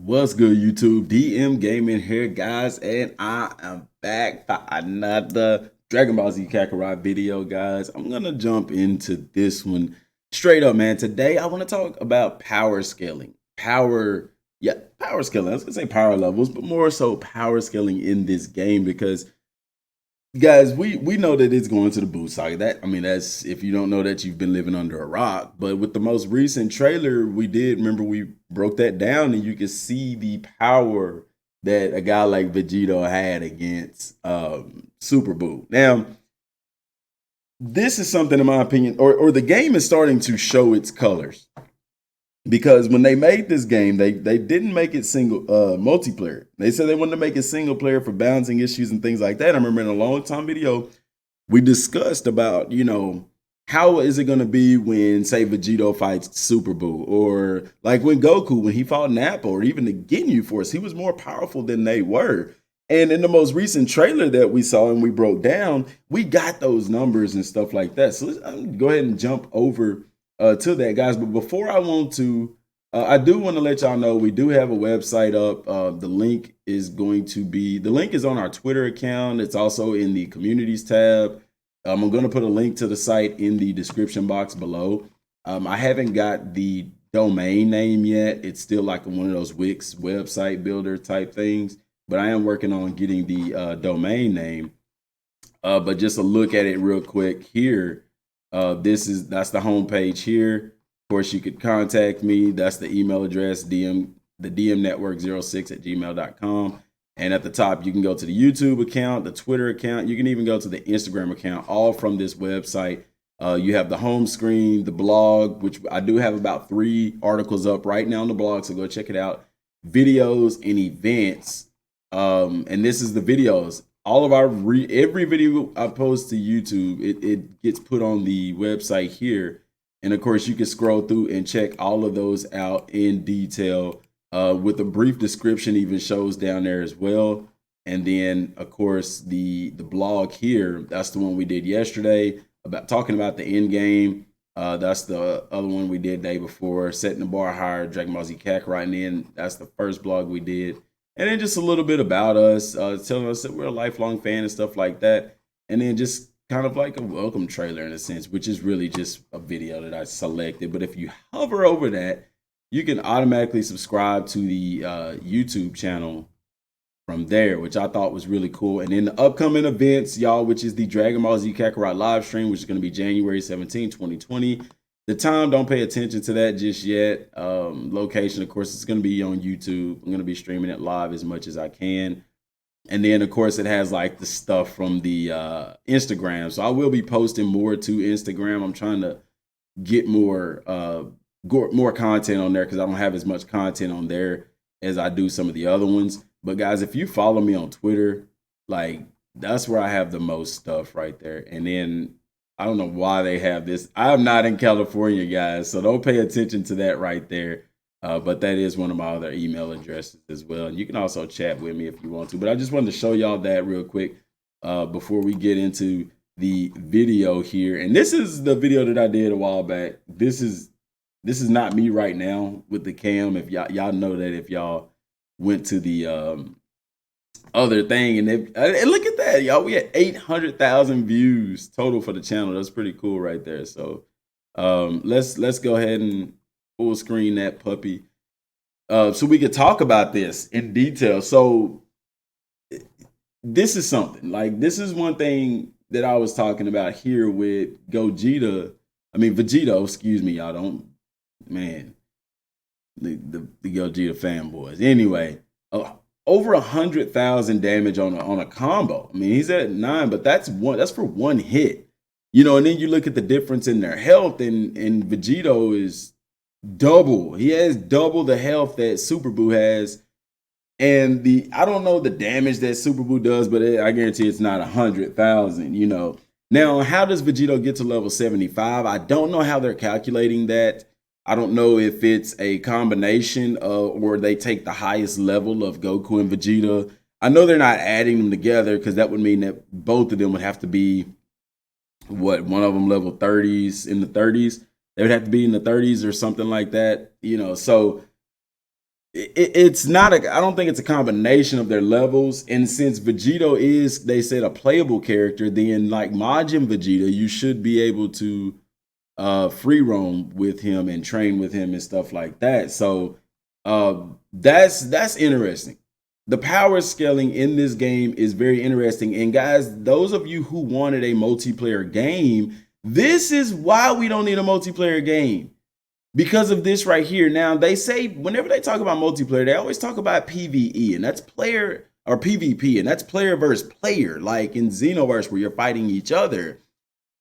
What's good, YouTube? Dmgaming here, guys, and I am back for another Dragon Ball Z Kakarot video, guys. I'm gonna jump into this one straight up, man. Today, I want to talk about power scaling. Power scaling. I was gonna say power levels, but more so power scaling in this game because guys, we know that it's going to the boot saga. That's if you don't know that, you've been living under a rock. But with the most recent trailer, we broke that down, and you can see the power that a guy like Vegito had against Super Boo. Now, this is something, in my opinion, or the game is starting to show its colors, because when they made this game, they didn't make it single multiplayer. They said they wanted to make it single player for balancing issues and things like that. I remember in a long time video we discussed about, how is it going to be when, say, Vegito fights Super Boo, or like when Goku, when he fought Nappa, or even the Ginyu Force, he was more powerful than they were. And in the most recent trailer that we saw and we broke down, we got those numbers and stuff like that. So let's go ahead and jump over to that, guys. But before I do want to let y'all know we do have a website up. The link is on our Twitter account. It's also in the communities tab. I'm going to put a link to the site in the description box below. I haven't got the domain name yet. It's still like one of those Wix website builder type things, but I am working on getting the domain name. But just a look at it real quick here. That's the homepage here. Of course, you could contact me. That's the email address, the dmnetwork06@gmail.com. And at the top, you can go to the YouTube account, the Twitter account. You can even go to the Instagram account, all from this website. You have the home screen, the blog, which I do have about 3 articles up right now on the blog, so go check it out. Videos and events. And this is the videos. All of every video I post to YouTube, it gets put on the website here. And of course, you can scroll through and check all of those out in detail, with a brief description even shows down there as well. And then, of course, the blog here, that's the one we did yesterday, about talking about the end game. That's the other one we did day before, setting the bar higher, Dragon Ball Z Kakarot. And then that's the first blog we did. And then just a little bit about us, telling us that we're a lifelong fan and stuff like that. And then just kind of like a welcome trailer in a sense, which is really just a video that I selected. But if you hover over that, you can automatically subscribe to the YouTube channel from there, which I thought was really cool. And then the upcoming events, y'all, which is the Dragon Ball Z Kakarot live stream, which is going to be January 17, 2020. The time, don't pay attention to that just yet. Location, of course, it's going to be on YouTube. I'm going to be streaming it live as much as I can. And then, of course, it has like the stuff from the Instagram. So I will be posting more to Instagram. I'm trying to get more content on there, because I don't have as much content on there as I do some of the other ones. But guys, if you follow me on Twitter, like, that's where I have the most stuff right there. And then I don't know why they have this. I'm not in California, guys, so don't pay attention to that right there. But that is one of my other email addresses as well. And you can also chat with me if you want to. But I just wanted to show y'all that real quick before we get into the video here. And this is the video that I did a while back. This is not me right now with the cam. If y'all know that, if y'all went to the other thing, and look at that, y'all, we had 800,000 views total for the channel. That's pretty cool right there. So let's go ahead and full screen that puppy, so we could talk about this in detail. So this is something, like, this is one thing that I was talking about here with Vegito, excuse me, y'all, don't, man, the Gogeta fanboys. Anyway, over 100,000 damage on a combo. I mean, he's at 9, but that's for one hit. And then you look at the difference in their health, and Vegito is double. He has double the health that Super Boo has. And I don't know the damage that Super Boo does, but I guarantee it's not 100,000, Now, how does Vegito get to level 75? I don't know how they're calculating that. I don't know if it's a combination of, or they take the highest level of Goku and Vegeta. I know they're not adding them together, because that would mean that both of them would have to be, one of them level 30s, in the 30s. They would have to be in the 30s or something like that, So it's not a, I don't think it's a combination of their levels. And since Vegito is, they said, a playable character, then like Majin Vegeta, you should be able to free roam with him and train with him and stuff like that. So that's interesting. The power scaling in this game is very interesting. And guys, those of you who wanted a multiplayer game, this is why we don't need a multiplayer game. Because of this right here. Now, they say whenever they talk about multiplayer, they always talk about PvE, and that's player, or PvP, and that's player versus player, like in Xenoverse where you're fighting each other.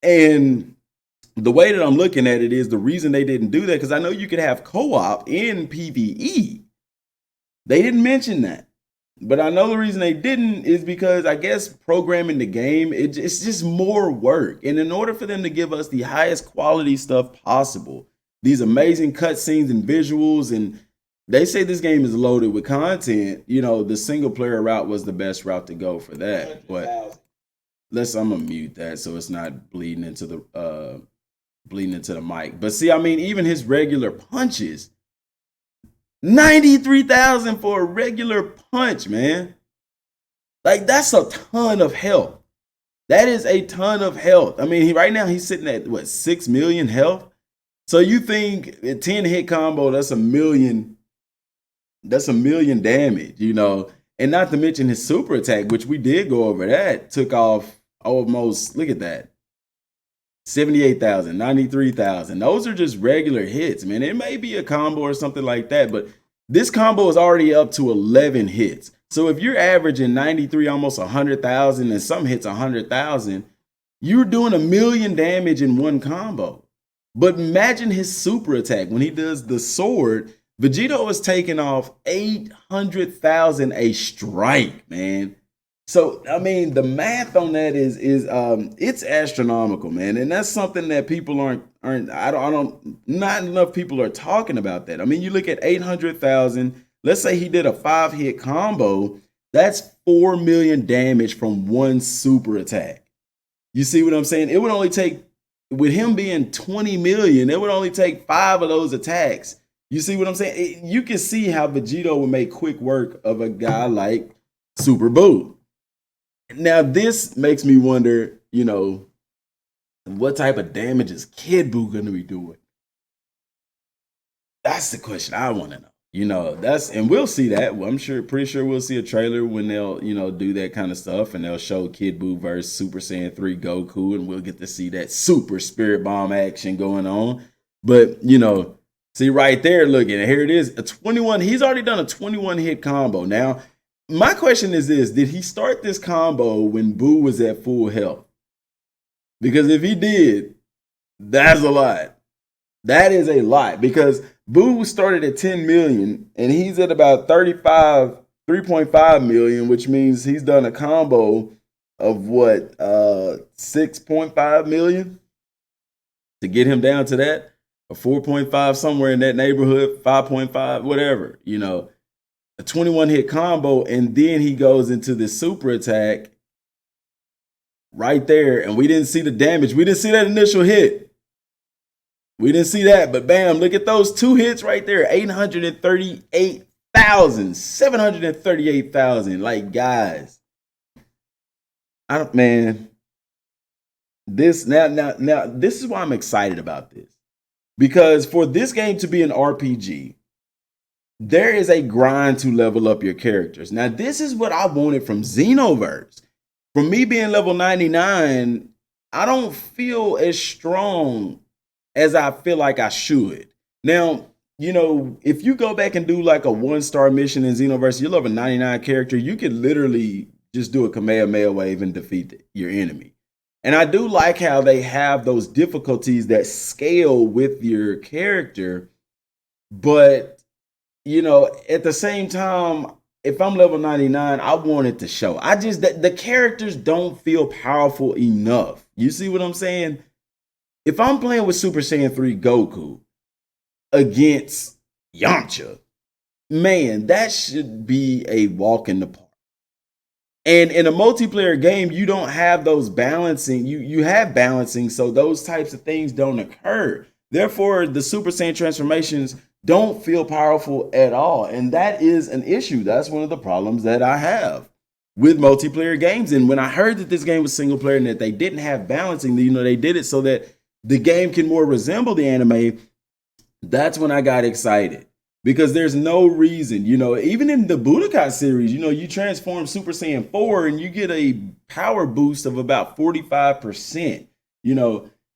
And the way that I'm looking at it is the reason they didn't do that, because I know you could have co-op in PvE. They didn't mention that. But I know the reason they didn't is because I guess programming the game, it's just more work. And in order for them to give us the highest quality stuff possible, these amazing cutscenes and visuals, and they say this game is loaded with content, you know, the single player route was the best route to go for that. But I'm gonna mute that so it's not bleeding into the mic. But see, I mean, even his regular punches, 93,000 for a regular punch, man. Like, that's a ton of health. That is a ton of health. I mean, right now he's sitting at what, 6 million health? So you think a 10 hit combo, that's a million damage, you know, and not to mention his super attack, which we did go over that, took off almost, look at that, 78,000, 93,000. Those are just regular hits, man. It may be a combo or something like that, but this combo is already up to 11 hits. So if you're averaging 93, almost 100,000, and some hits 100,000, you're doing 1 million damage in one combo. But imagine his super attack when he does the sword. Vegito is taking off 800,000 a strike, man. So I mean, the math on that is it's astronomical, man, and that's something that people not enough people are talking about that. I mean, you look at 800,000. Let's say he did a 5-hit combo. That's 4 million damage from one super attack. You see what I'm saying? It would only take, with him being 20 million, it would only take 5 of those attacks. You see what I'm saying? You can see how Vegito would make quick work of a guy like Super Boot. Now, this makes me wonder, you know, what type of damage is Kid Buu going to be doing? That's the question I want to know. You know, and we'll see that. I'm pretty sure we'll see a trailer when they'll, you know, do that kind of stuff, and they'll show Kid Buu versus Super Saiyan 3 Goku, and we'll get to see that super spirit bomb action going on. But, you know, see right there, look, and here it is, a 21. He's already done a 21 hit combo. Now, my question is this: did he start this combo when Buu was at full health? Because if he did, that's a lot. That is a lot, because Buu started at 10 million and he's at about 3.5 million, which means he's done a combo of what, 6.5 million to get him down to that, or 4.5, somewhere in that neighborhood, 5.5, whatever, you know, a 21 hit combo. And then he goes into the super attack right there. And we didn't see the damage. We didn't see that initial hit. We didn't see that, but bam, look at those 2 hits right there. 838,000, 738,000. Like, guys, man, this now, this is why I'm excited about this. Because for this game to be an RPG, there is a grind to level up your characters. Now, this is what I wanted from Xenoverse. From me being level 99, I don't feel as strong as I feel like I should. Now, you know, if you go back and do like a 1-star mission in Xenoverse, you love a 99 character, you can literally just do a Kamehameha wave and defeat your enemy. And I do like how they have those difficulties that scale with your character. But, you know, at the same time, if I'm level 99, I want it to show. The characters don't feel powerful enough. You see what I'm saying? If I'm playing with Super Saiyan 3 Goku against Yamcha, man, that should be a walk in the park. And in a multiplayer game, you don't have those balancing. You have balancing, so those types of things don't occur. Therefore, the Super Saiyan transformations don't feel powerful at all. And that is an issue. That's one of the problems that I have with multiplayer games. And when I heard that this game was single player and that they didn't have balancing, they did it so that the game can more resemble the anime, that's when I got excited. Because there's no reason, even in the Budokai series, you transform Super Saiyan 4 and you get a power boost of about 45%,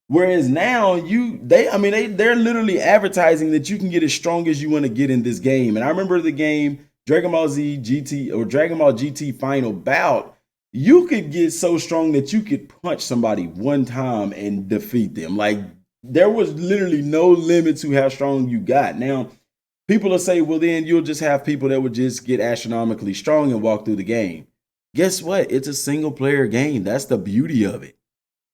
whereas now they're literally advertising that you can get as strong as you want to get in this game. And I remember the game Dragon Ball Z GT or Dragon Ball GT Final Bout, you could get so strong that you could punch somebody one time and defeat them. Like, there was literally no limit to how strong you got. Now, people will say, well, then you'll just have people that would just get astronomically strong and walk through the game. Guess what? It's a single player game. That's the beauty of it.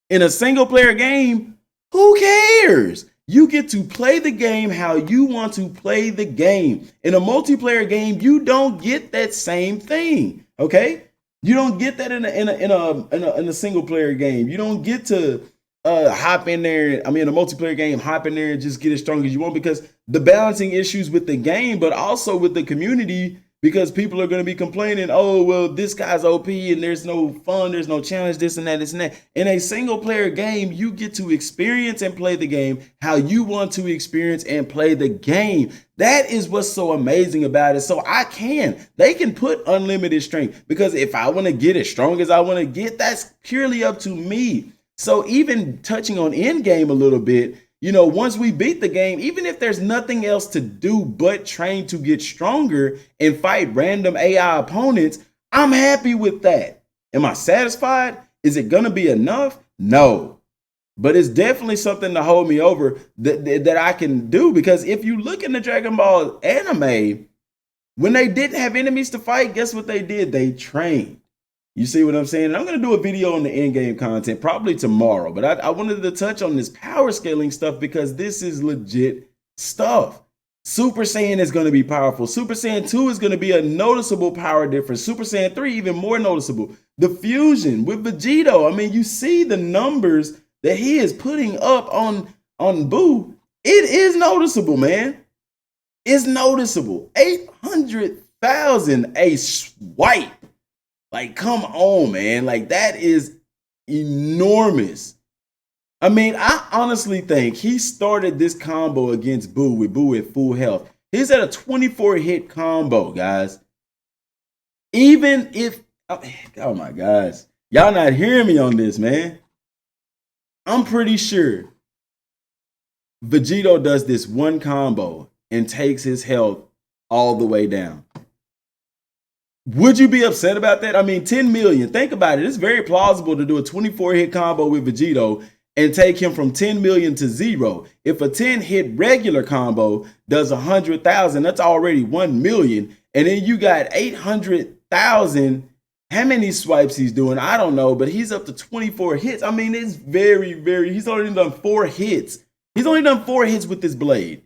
In a single player game, who cares? You get to play the game how you want to play the game. In a multiplayer game, you don't get that same thing. Okay? You don't get that in a single player game. You don't get to hop in there. In a multiplayer game, hop in there and just get as strong as you want, because the balancing issues with the game, but also with the community, because people are going to be complaining, oh, well, this guy's OP and there's no fun, there's no challenge, this and that, this and that. In a single player game, you get to experience and play the game how you want to experience and play the game. That is what's so amazing about it. So they can put unlimited strength, because if I want to get as strong as I want to get, that's purely up to me. So even touching on endgame a little bit, once we beat the game, even if there's nothing else to do but train to get stronger and fight random AI opponents, I'm happy with that. Am I satisfied? Is it going to be enough? No. But it's definitely something to hold me over that I can do, because if you look in the Dragon Ball anime, when they didn't have enemies to fight, guess what they did? They trained. You see what I'm saying? And I'm going to do a video on the in-game content probably tomorrow, but I wanted to touch on this power scaling stuff because this is legit stuff. Super Saiyan is going to be powerful. Super Saiyan 2 is going to be a noticeable power difference. Super Saiyan 3 even more noticeable. The fusion with Vegito, you see the numbers that he is putting up on Buu. It is noticeable, man. It's noticeable. 800,000 a swipe. Like, come on, man. Like, that is enormous. I honestly think he started this combo against Buu with Buu at full health. He's at a 24 hit combo, guys. Even if, oh my gosh, y'all not hearing me on this, man. I'm pretty sure Vegito does this one combo and takes his health all the way down. Would you be upset about that? 10 million. Think about it. It's very plausible to do a 24 hit combo with Vegito and take him from 10 million to 0. If a 10 hit regular combo does 100,000, that's already 1 million. And then you got 800,000. How many swipes he's doing? I don't know, but he's up to 24 hits. It's very, he's only done 4 hits. He's only done 4 hits with this blade.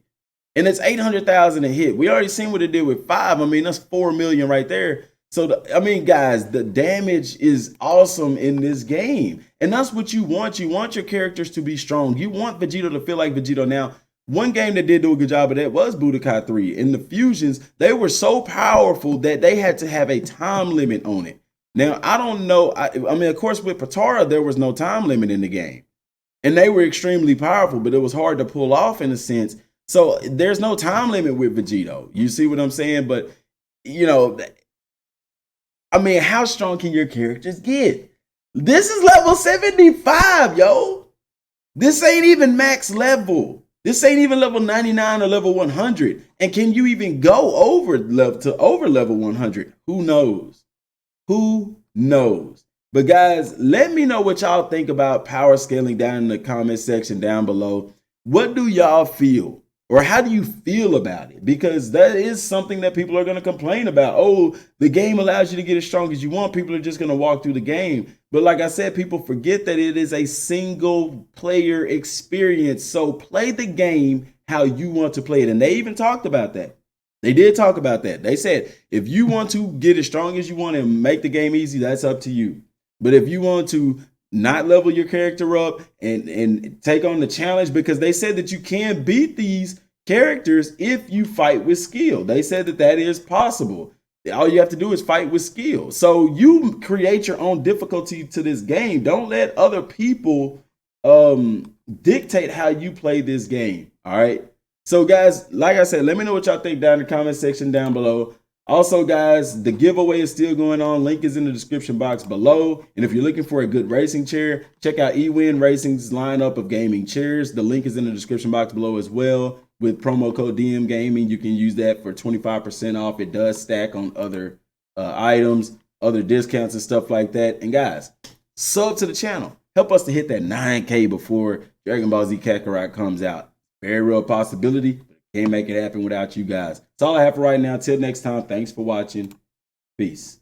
And it's 800,000 a hit. We already seen what it did with 5. That's 4 million right there. So, guys, the damage is awesome in this game. And that's what you want. You want your characters to be strong. You want Vegito to feel like Vegito. Now, one game that did do a good job of that was Budokai 3. In the fusions, they were so powerful that they had to have a time limit on it. Now, I don't know. Of course, with Potara, there was no time limit in the game. And they were extremely powerful, but it was hard to pull off in a sense. So there's no time limit with Vegito. You see what I'm saying? But, how strong can your characters get? This is level 75, yo. This ain't even max level. This ain't even level 99 or level 100. And can you even go over level 100? Who knows? Who knows? But guys, let me know what y'all think about power scaling down in the comment section down below. What do y'all feel? Or how do you feel about it? Because that is something that people are going to complain about. Oh, the game allows you to get as strong as you want. People are just going to walk through the game. But like I said, people forget that it is a single player experience. So play the game how you want to play it. And they even talked about that. They did talk about that. They said, if you want to get as strong as you want and make the game easy, that's up to you. But if you want to not level your character up and take on the challenge, because they said that you can beat these characters if you fight with skill. They said that that is possible. All you have to do is fight with skill. So you create your own difficulty to this game. Don't let other people dictate how you play this game. All right. So guys, like I said, let me know what y'all think down in the comment section down below. Also, guys, the giveaway is still going on. Link is in the description box below. And if you're looking for a good racing chair, check out eWin Racing's lineup of gaming chairs. The link is in the description box below as well. With promo code Dmgaming, you can use that for 25% off. It does stack on other items, other discounts and stuff like that. And guys, sub to the channel. Help us to hit that 9K before Dragon Ball Z Kakarot comes out. Very real possibility. Can't make it happen without you guys. That's all I have for right now. Till next time, thanks for watching. Peace.